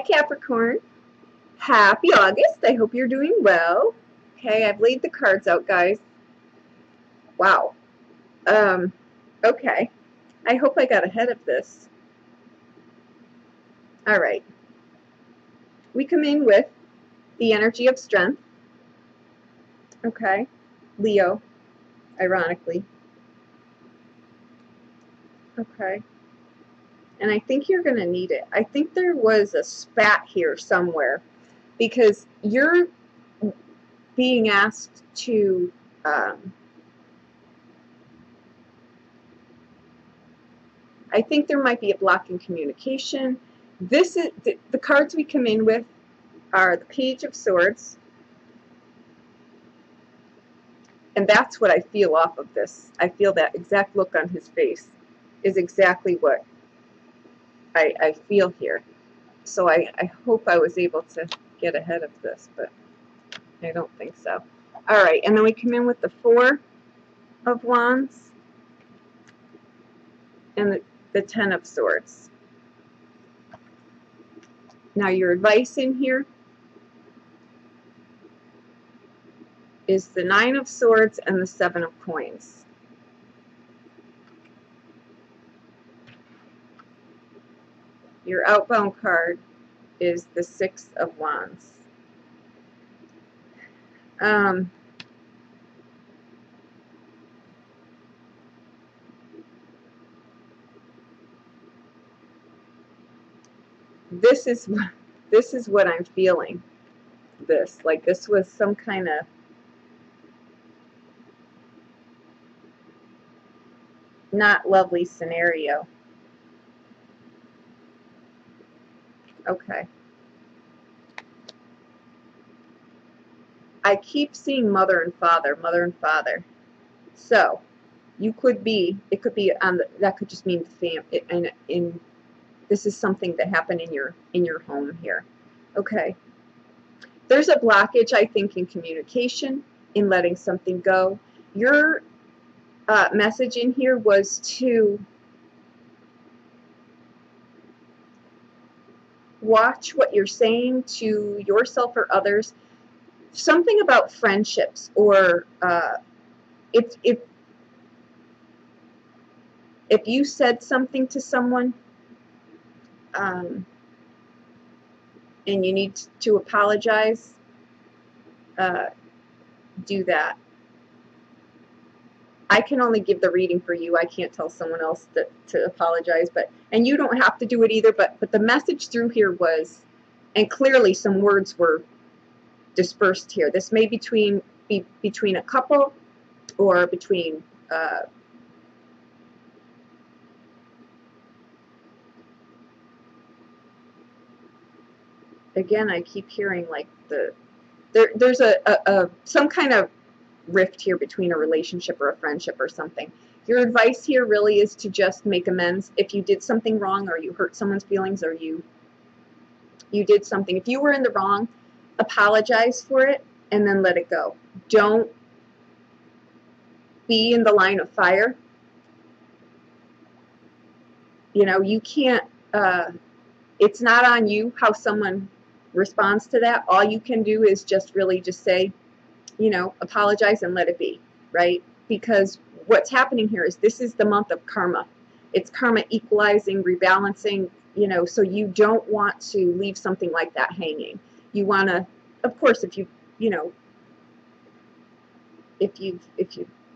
Capricorn. Happy August. I hope you're doing well. Okay, I've laid the cards out, guys. Wow. Okay. I hope I got ahead of this. All right. We come in with the energy of strength. Okay. Leo, ironically. Okay. And I think you're going to need it. I think there was a spat here somewhere because you're being asked to I think there might be a block in communication. This is the cards we come in with are the Page of Swords, and that's what I feel off of this. I feel that exact look on his face is exactly what I feel here. So I hope I was able to get ahead of this, but I don't think so. All right, and then we come in with the Four of Wands and the Ten of Swords. Now your advice in here is the Nine of Swords and the Seven of Coins. Your outbound card is the Six of Wands. This is what I'm feeling. Like this was some kind of not lovely scenario. Okay. I keep seeing mother and father, mother and father. So you could be, it could be on the, that could just mean the family. This is something that happened in your home here. Okay. There's a blockage, I think, in communication, in letting something go. Your message in here was to watch what you're saying to yourself or others. Something about friendships, or if you said something to someone and you need to apologize, do that. I can only give the reading for you. I can't tell someone else to apologize, and you don't have to do it either, but the message through here was, and clearly some words were dispersed here. This may be between a couple or between again, I keep hearing like there's some kind of rift here between a relationship or a friendship or something. Your advice here really is to just make amends if you did something wrong, or you hurt someone's feelings, or you did something. If you were in the wrong, apologize for it and then let it go. Don't be in the line of fire. You know, you can't, it's not on you how someone responds to that. All you can do is just really just say, you know, apologize and let it be, right? Because what's happening here is this is the month of karma. It's karma equalizing, rebalancing, you know, so you don't want to leave something like that hanging. You want to, of course, if you've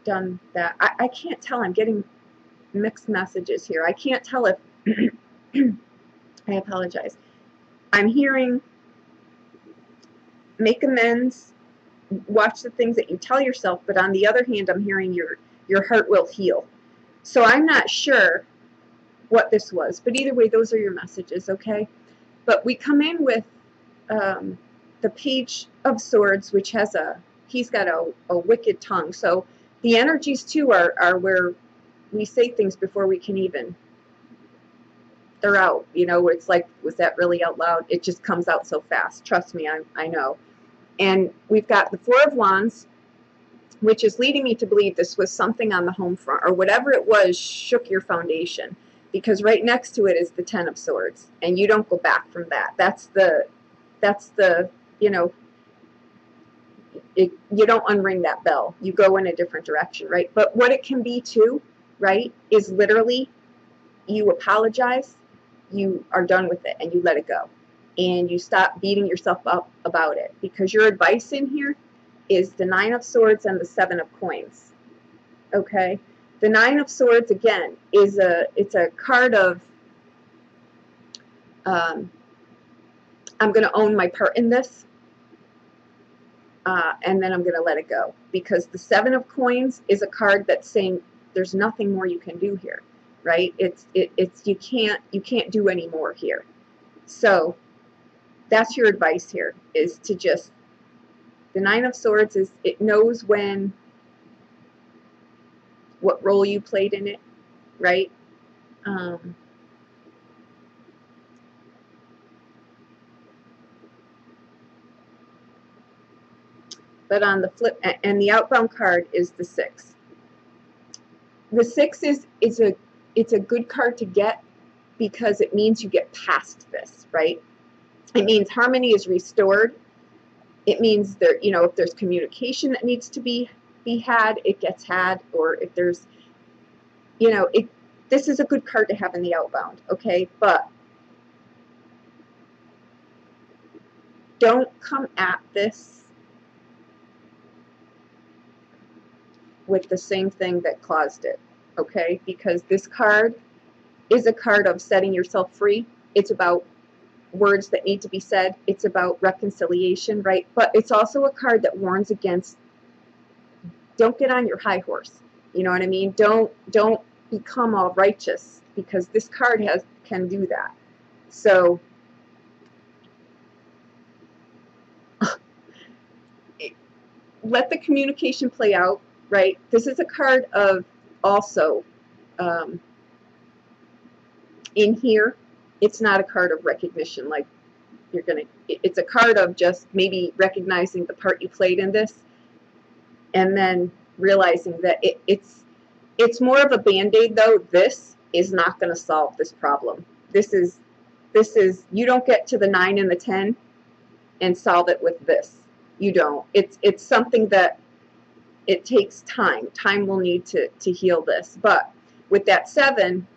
done that, I can't tell. I'm getting mixed messages here. I can't tell if, I apologize. I'm hearing make amends, watch the things that you tell yourself, but on the other hand, I'm hearing your heart will heal. So I'm not sure what this was, but either way, those are your messages, okay? But we come in with the Page of Swords, which has he's got a wicked tongue. So the energies too are where we say things before we can even, they're out, you know, where it's like, was that really out loud? It just comes out so fast. Trust me, I know. And we've got the Four of Wands, which is leading me to believe this was something on the home front, or whatever it was shook your foundation. because right next to it is the Ten of Swords, and you don't go back from that. That's the you know, you don't unring that bell. You go in a different direction, right? But what it can be too, right, is literally you apologize, you are done with it, and you let it go. And you stop beating yourself up about it, because your advice in here is the Nine of Swords and the Seven of Coins. Okay? The Nine of Swords, again, it's a card of I'm going to own my part in this, and then I'm going to let it go. Because the Seven of Coins is a card that's saying there's nothing more you can do here, right? It's you can't do any more here. So that's your advice here, is to just, the Nine of Swords is, it knows what role you played in it, right? But on the flip, and the outbound card is the Six. The Six is a good card to get, because it means you get past this, right? It means harmony is restored. It means there, you know, if there's communication that needs to be had, it gets had, or if there's, you know, this is a good card to have in the outbound, okay? But don't come at this with the same thing that caused it, okay? Because this card is a card of setting yourself free. It's about words that need to be said. It's about reconciliation, right? But it's also a card that warns against, don't get on your high horse. You know what I mean? Don't become all righteous, because this card can do that. So let the communication play out, right? This is a card of also in here, it's not a card of recognition, like it's a card of just maybe recognizing the part you played in this, and then realizing that it's more of a band-aid, though. This is not going to solve this problem. This is, you don't get to the 9 and the 10 and solve it with this. You don't. It's something that it takes time. Time will need to heal this. But with that 7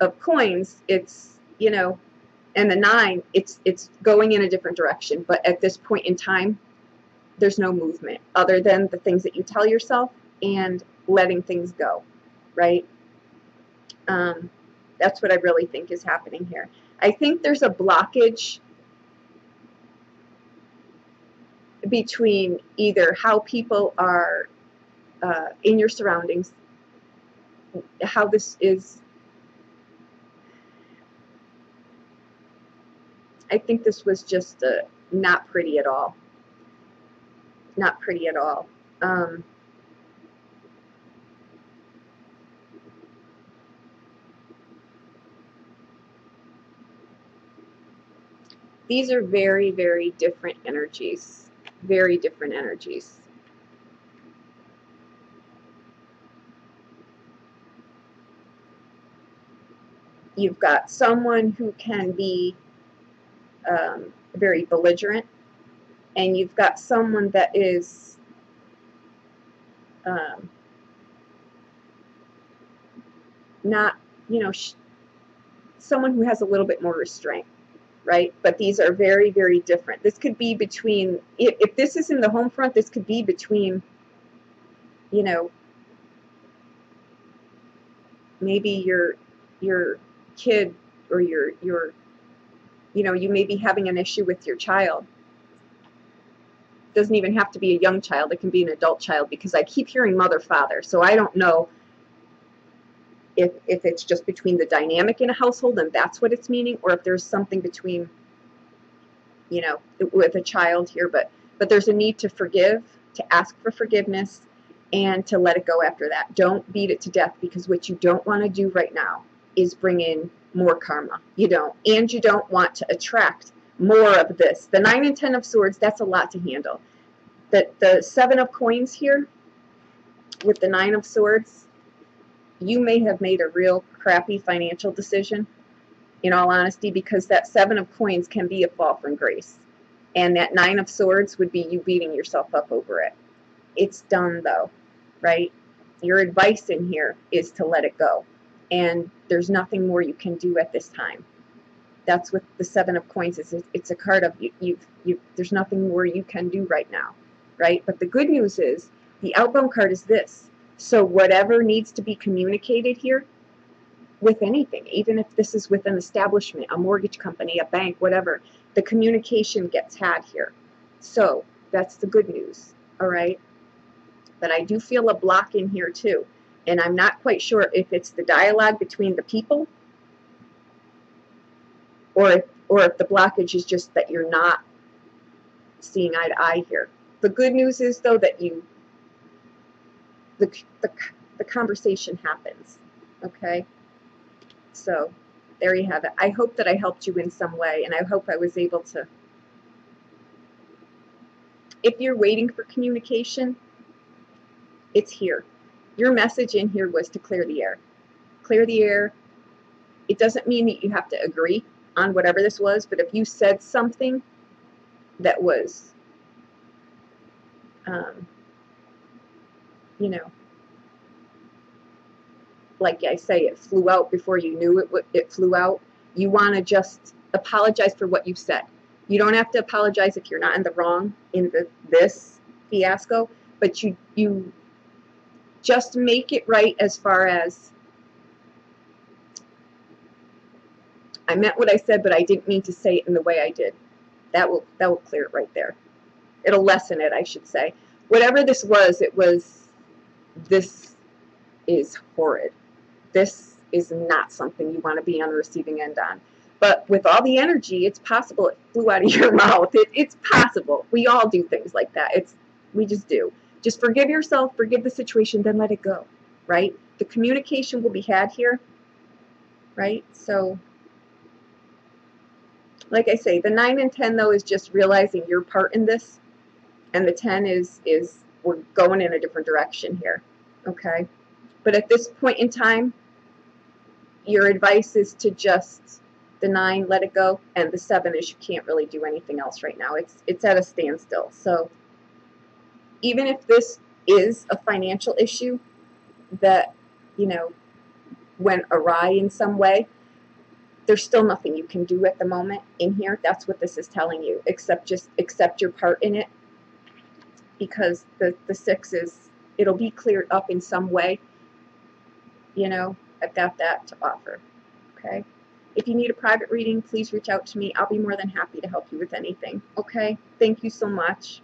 of coins, it's, you know, and the 9, it's going in a different direction. But at this point in time, there's no movement other than the things that you tell yourself and letting things go, right? That's what I really think is happening here. I think there's a blockage between either how people are in your surroundings, how this is. I think this was just not pretty at all. Not pretty at all. These are very, very different energies. Very different energies. You've got someone who can be very belligerent, and you've got someone that is not, you know, someone who has a little bit more restraint, right? But these are very, very different. This could be between, if this is in the home front, this could be between, you know, maybe your kid or your you know, you may be having an issue with your child. It doesn't even have to be a young child. It can be an adult child, because I keep hearing mother, father. So I don't know if it's just between the dynamic in a household and that's what it's meaning, or if there's something between, you know, with a child here. But there's a need to forgive, to ask for forgiveness, and to let it go after that. Don't beat it to death, because what you don't want to do right now is bring in more karma. You don't. And you don't want to attract more of this. The 9 and 10 of Swords, that's a lot to handle. The 7 of Coins here with the 9 of Swords, you may have made a real crappy financial decision, in all honesty, because that 7 of coins can be a fall from grace. And that 9 of swords would be you beating yourself up over it. It's done though, right? Your advice in here is to let it go. And there's nothing more you can do at this time. That's what the 7 of coins is. It's a card of there's nothing more you can do right now, right? But the good news is the outbound card is this. So whatever needs to be communicated here, with anything, even if this is with an establishment, a mortgage company, a bank, whatever, the communication gets had here. So that's the good news, all right? But I do feel a block in here too. And I'm not quite sure if it's the dialogue between the people or if the blockage is just that you're not seeing eye to eye here. The good news is, though, that the conversation happens, okay? So there you have it. I hope that I helped you in some way, and I hope I was able to. If you're waiting for communication, it's here. Your message in here was to clear the air. Clear the air. It doesn't mean that you have to agree on whatever this was, but if you said something that was, you know, like I say, it flew out before you knew it flew out, you want to just apologize for what you've said. You don't have to apologize if you're not in the wrong in this fiasco, but you just make it right as far as, I meant what I said, but I didn't mean to say it in the way I did. That will clear it right there. It'll lessen it, I should say. Whatever this was, this is horrid. This is not something you want to be on the receiving end on. But with all the energy, it's possible it flew out of your mouth. It's possible. We all do things like that. We just do. Just forgive yourself, forgive the situation, then let it go, right? The communication will be had here, right? So, like I say, the 9 and 10, though, is just realizing your part in this. And the 10 is we're going in a different direction here, okay? But at this point in time, your advice is to just, the 9, let it go, and the 7 is you can't really do anything else right now. It's at a standstill. So even if this is a financial issue that, you know, went awry in some way, there's still nothing you can do at the moment in here. That's what this is telling you, except just accept your part in it, because the 6 is, it'll be cleared up in some way. You know, I've got that to offer, okay? If you need a private reading, please reach out to me. I'll be more than happy to help you with anything, okay? Thank you so much.